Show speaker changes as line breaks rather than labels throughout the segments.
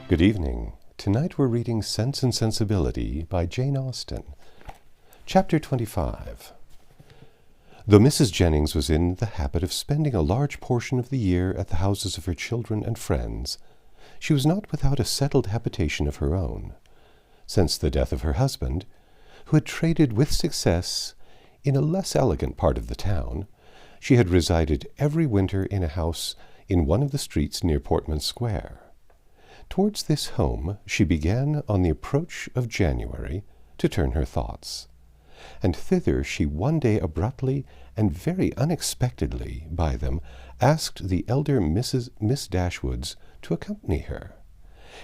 Good evening. Tonight we're reading Sense and Sensibility by Jane Austen. Chapter 25. Though Mrs. Jennings was in the habit of spending a large portion of the year at the houses of her children and friends, she was not without a settled habitation of her own. Since the death of her husband, who had traded with success in a less elegant part of the town, she had resided every winter in a house in one of the streets near Portman Square. Towards this home she began, on the approach of January, to turn her thoughts, and thither she one day abruptly and very unexpectedly by them asked the elder Miss Dashwoods to accompany her.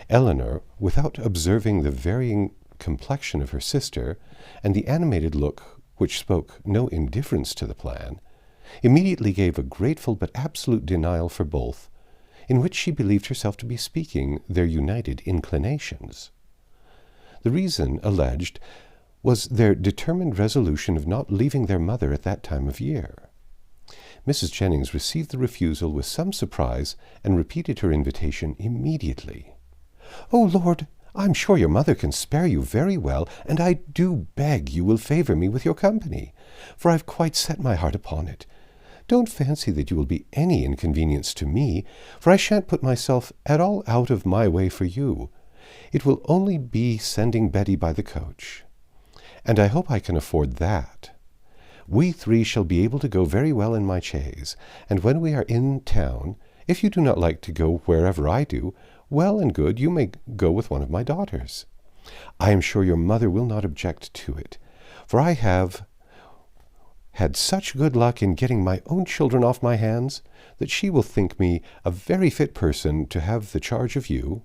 Elinor, without observing the varying complexion of her sister, and the animated look which spoke no indifference to the plan, immediately gave a grateful but absolute denial for both, in which she believed herself to be speaking their united inclinations. The reason alleged was their determined resolution of not leaving their mother at that time of year. Mrs. Jennings received the refusal with some surprise, and repeated her invitation immediately. "Oh, Lord, I'm sure your mother can spare you very well, and I do beg you will favour me with your company, for I've quite set my heart upon it. Don't fancy that you will be any inconvenience to me, for I shan't put myself at all out of my way for you. It will only be sending Betty by the coach, and I hope I can afford that. We three shall be able to go very well in my chaise, and when we are in town, if you do not like to go wherever I do, well and good, you may go with one of my daughters. I am sure your mother will not object to it, for I have had such good luck in getting my own children off my hands, that she will think me a very fit person to have the charge of you,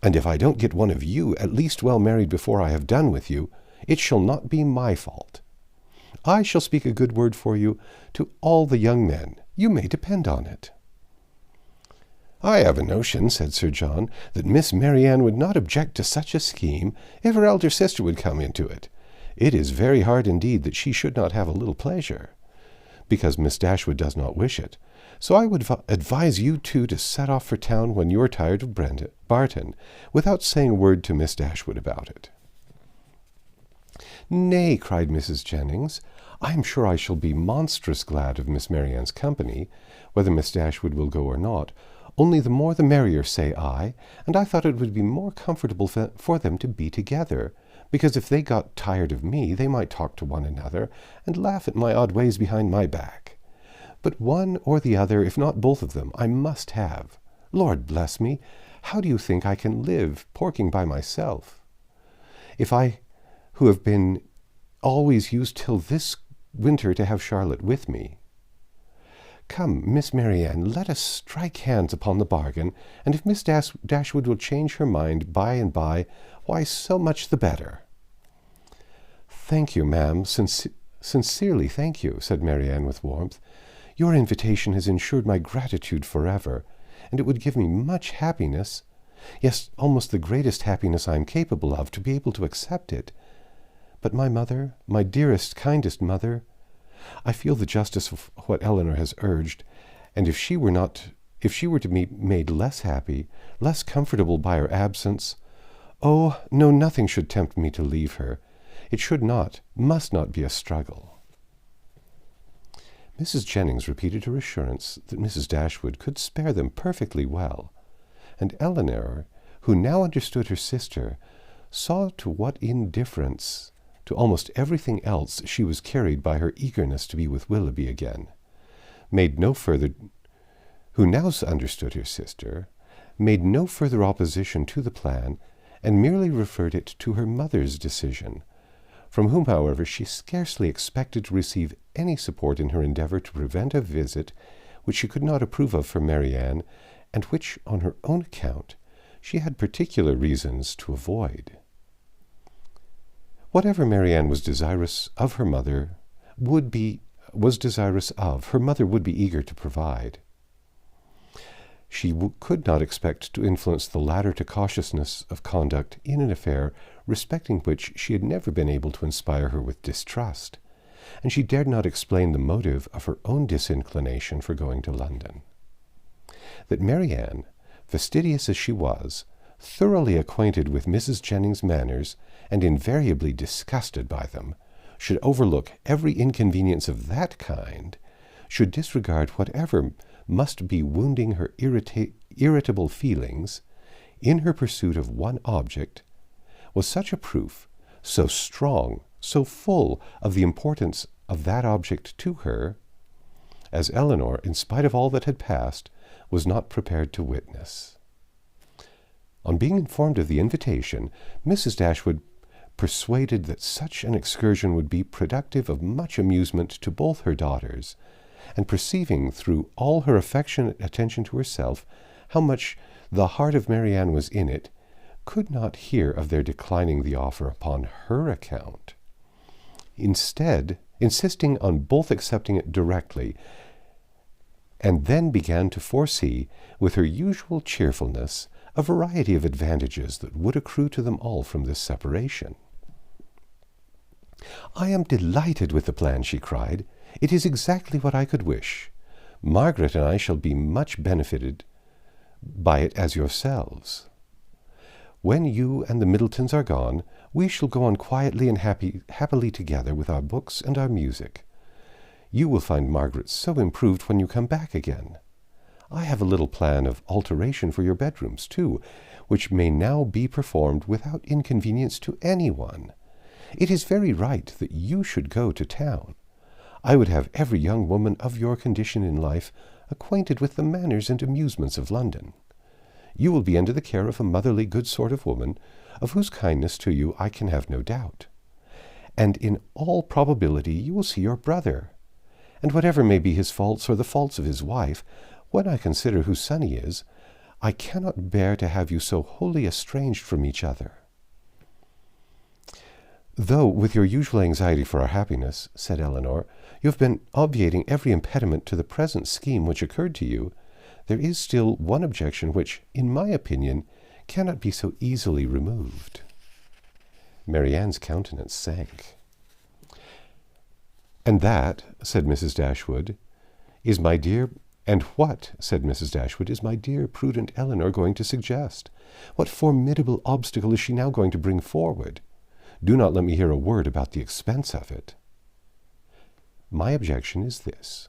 and if I don't get one of you at least well married before I have done with you, it shall not be my fault. I shall speak a good word for you to all the young men, you may depend on it." "I have a notion," said Sir John, "that Miss Marianne would not object to such a scheme if her elder sister would come into it. It is very hard indeed that she should not have a little pleasure, because Miss Dashwood does not wish it. So I would advise you two to set off for town when you are tired of Barton, without saying a word to Miss Dashwood about it." "Nay," cried Mrs. Jennings, "I am sure I shall be monstrous glad of Miss Marianne's company, whether Miss Dashwood will go or not. Only the more the merrier, say I, and I thought it would be more comfortable for them to be together, because if they got tired of me, they might talk to one another, and laugh at my odd ways behind my back. But one or the other, if not both of them, I must have. Lord bless me, how do you think I can live, porking by myself? If I, who have been always used till this winter to have Charlotte with me. Come, Miss Marianne, let us strike hands upon the bargain, and if Miss Dashwood will change her mind by and by, why, so much the better." "Thank you, ma'am, sincerely thank you," said Marianne with warmth. "Your invitation has ensured my gratitude forever, and it would give me much happiness, yes, almost the greatest happiness I am capable of, to be able to accept it. But my mother, my dearest, kindest mother, I feel the justice of what Elinor has urged, and if she were to be made less happy, less comfortable by her absence, oh, no, nothing should tempt me to leave her. It should not, must not be a struggle." Mrs. Jennings repeated her assurance that Mrs. Dashwood could spare them perfectly well, and Elinor, who now understood her sister, saw to what indifference to almost everything else she was carried by her eagerness to be with Willoughby again, who now understood her sister, made no further opposition to the plan, and merely referred it to her mother's decision, from whom, however, she scarcely expected to receive any support in her endeavour to prevent a visit which she could not approve of for Marianne, and which, on her own account, she had particular reasons to avoid. Whatever Marianne was desirous of, her mother would be eager to provide. She could not expect to influence the latter to cautiousness of conduct in an affair respecting which she had never been able to inspire her with distrust, and she dared not explain the motive of her own disinclination for going to London. That Marianne, fastidious as she was, thoroughly acquainted with Mrs. Jennings' manners, and invariably disgusted by them, should overlook every inconvenience of that kind, should disregard whatever must be wounding her irritable feelings, in her pursuit of one object, was such a proof, so strong, so full of the importance of that object to her, as Elinor, in spite of all that had passed, was not prepared to witness. On being informed of the invitation, Mrs. Dashwood, persuaded that such an excursion would be productive of much amusement to both her daughters, and perceiving through all her affectionate attention to herself how much the heart of Marianne was in it, could not hear of their declining the offer upon her account. Instead, insisting on both accepting it directly, and then began to foresee, with her usual cheerfulness, a variety of advantages that would accrue to them all from this separation. "I am delighted with the plan," she cried. "It is exactly what I could wish. Margaret and I shall be much benefited by it as yourselves. When you and the Middletons are gone, we shall go on quietly and happily together with our books and our music. You will find Margaret so improved when you come back again. I have a little plan of alteration for your bedrooms, too, which may now be performed without inconvenience to anyone. It is very right that you should go to town. I would have every young woman of your condition in life acquainted with the manners and amusements of London. You will be under the care of a motherly, good sort of woman, of whose kindness to you I can have no doubt. And in all probability you will see your brother. And whatever may be his faults or the faults of his wife, when I consider whose son he is, I cannot bear to have you so wholly estranged from each other." "Though, with your usual anxiety for our happiness," said Elinor, "you have been obviating every impediment to the present scheme which occurred to you, there is still one objection which, in my opinion, cannot be so easily removed." Marianne's countenance sank. "And that," said Mrs. Dashwood, "is my dear—" "And what," said Mrs. Dashwood, "is my dear, prudent Elinor going to suggest? What formidable obstacle is she now going to bring forward? Do not let me hear a word about the expense of it." "My objection is this.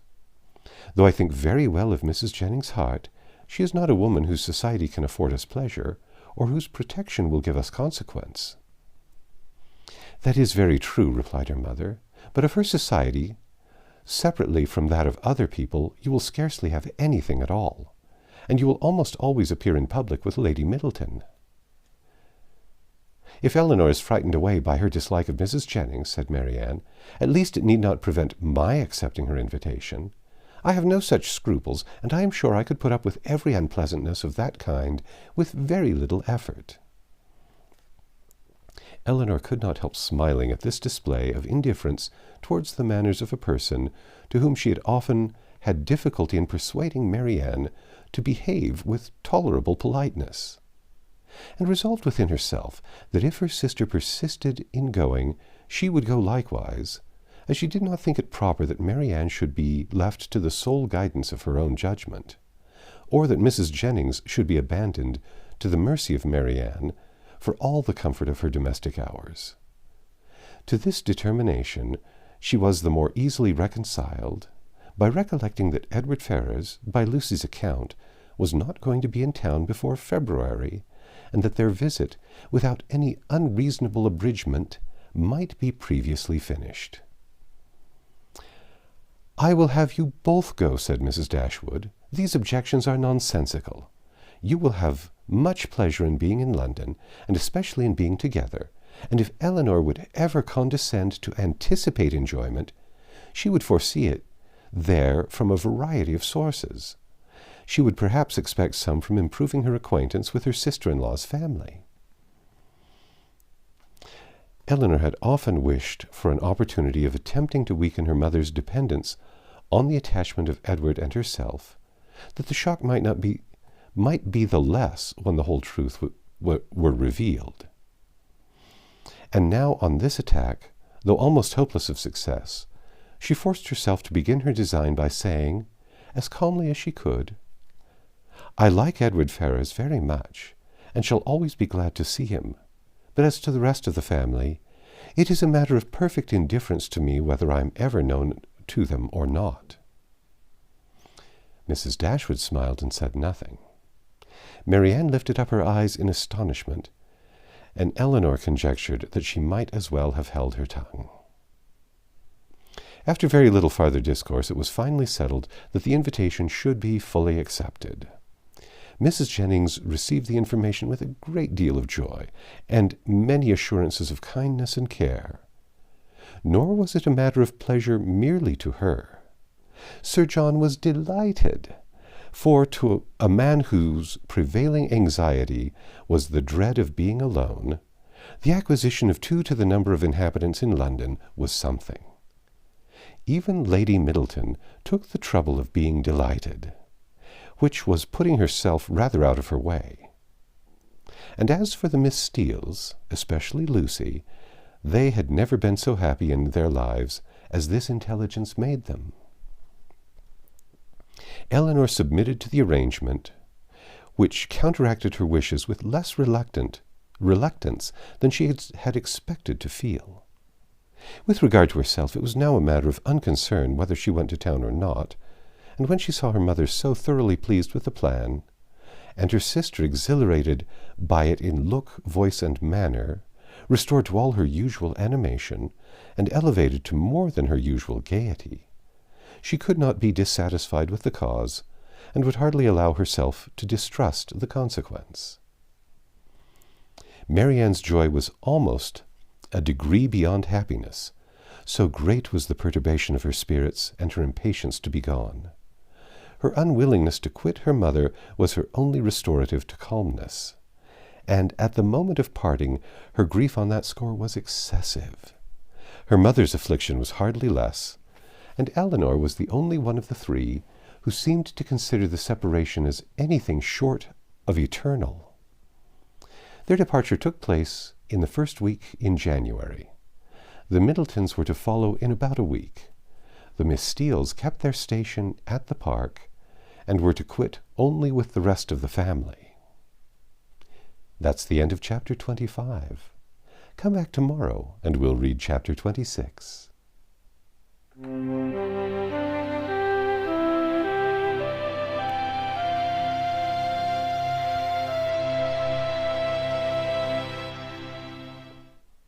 Though I think very well of Mrs. Jennings' heart, she is not a woman whose society can afford us pleasure, or whose protection will give us consequence." "That is very true," replied her mother, "but of her society, separately from that of other people, you will scarcely have anything at all, and you will almost always appear in public with Lady Middleton." "If Elinor is frightened away by her dislike of Mrs. Jennings," said Marianne, "at least it need not prevent my accepting her invitation. I have no such scruples, and I am sure I could put up with every unpleasantness of that kind with very little effort." Elinor could not help smiling at this display of indifference towards the manners of a person to whom she had often had difficulty in persuading Marianne to behave with tolerable politeness, and resolved within herself that if her sister persisted in going, she would go likewise, as she did not think it proper that Marianne should be left to the sole guidance of her own judgment, or that Mrs. Jennings should be abandoned to the mercy of Marianne for all the comfort of her domestic hours. To this determination she was the more easily reconciled by recollecting that Edward Ferrars, by Lucy's account, was not going to be in town before February, and that their visit, without any unreasonable abridgment, might be previously finished. "I will have you both go," said Mrs. Dashwood. "These objections are nonsensical. You will have much pleasure in being in London, and especially in being together, and if Elinor would ever condescend to anticipate enjoyment, she would foresee it there from a variety of sources. She would perhaps expect some from improving her acquaintance with her sister-in-law's family." Elinor had often wished for an opportunity of attempting to weaken her mother's dependence on the attachment of Edward and herself, that the shock might be the less when the whole truth were revealed. And now on this attack, though almost hopeless of success, she forced herself to begin her design by saying, as calmly as she could, "I like Edward Ferrars very much, and shall always be glad to see him. But as to the rest of the family, it is a matter of perfect indifference to me whether I am ever known to them or not." Mrs. Dashwood smiled and said nothing. Marianne lifted up her eyes in astonishment, and Elinor conjectured that she might as well have held her tongue. After very little farther discourse, it was finally settled that the invitation should be fully accepted. Mrs. Jennings received the information with a great deal of joy, and many assurances of kindness and care. Nor was it a matter of pleasure merely to her. Sir John was delighted, for to a man whose prevailing anxiety was the dread of being alone, the acquisition of 2 to the number of inhabitants in London was something. Even Lady Middleton took the trouble of being delighted, which was putting herself rather out of her way. And as for the Miss Steeles, especially Lucy, they had never been so happy in their lives as this intelligence made them. Elinor submitted to the arrangement, which counteracted her wishes with less reluctance than she had expected to feel. With regard to herself, it was now a matter of unconcern whether she went to town or not, and when she saw her mother so thoroughly pleased with the plan, and her sister exhilarated by it in look, voice, and manner, restored to all her usual animation, and elevated to more than her usual gaiety, she could not be dissatisfied with the cause, and would hardly allow herself to distrust the consequence. Marianne's joy was almost a degree beyond happiness, so great was the perturbation of her spirits and her impatience to be gone. Her unwillingness to quit her mother was her only restorative to calmness, and at the moment of parting her grief on that score was excessive. Her mother's affliction was hardly less, and Elinor was the only one of the 3 who seemed to consider the separation as anything short of eternal. Their departure took place in the first week in January. The Middletons were to follow in about a week. The Miss Steeles kept their station at the park, and were to quit only with the rest of the family. That's the end of chapter 25. Come back tomorrow, and we'll read chapter 26.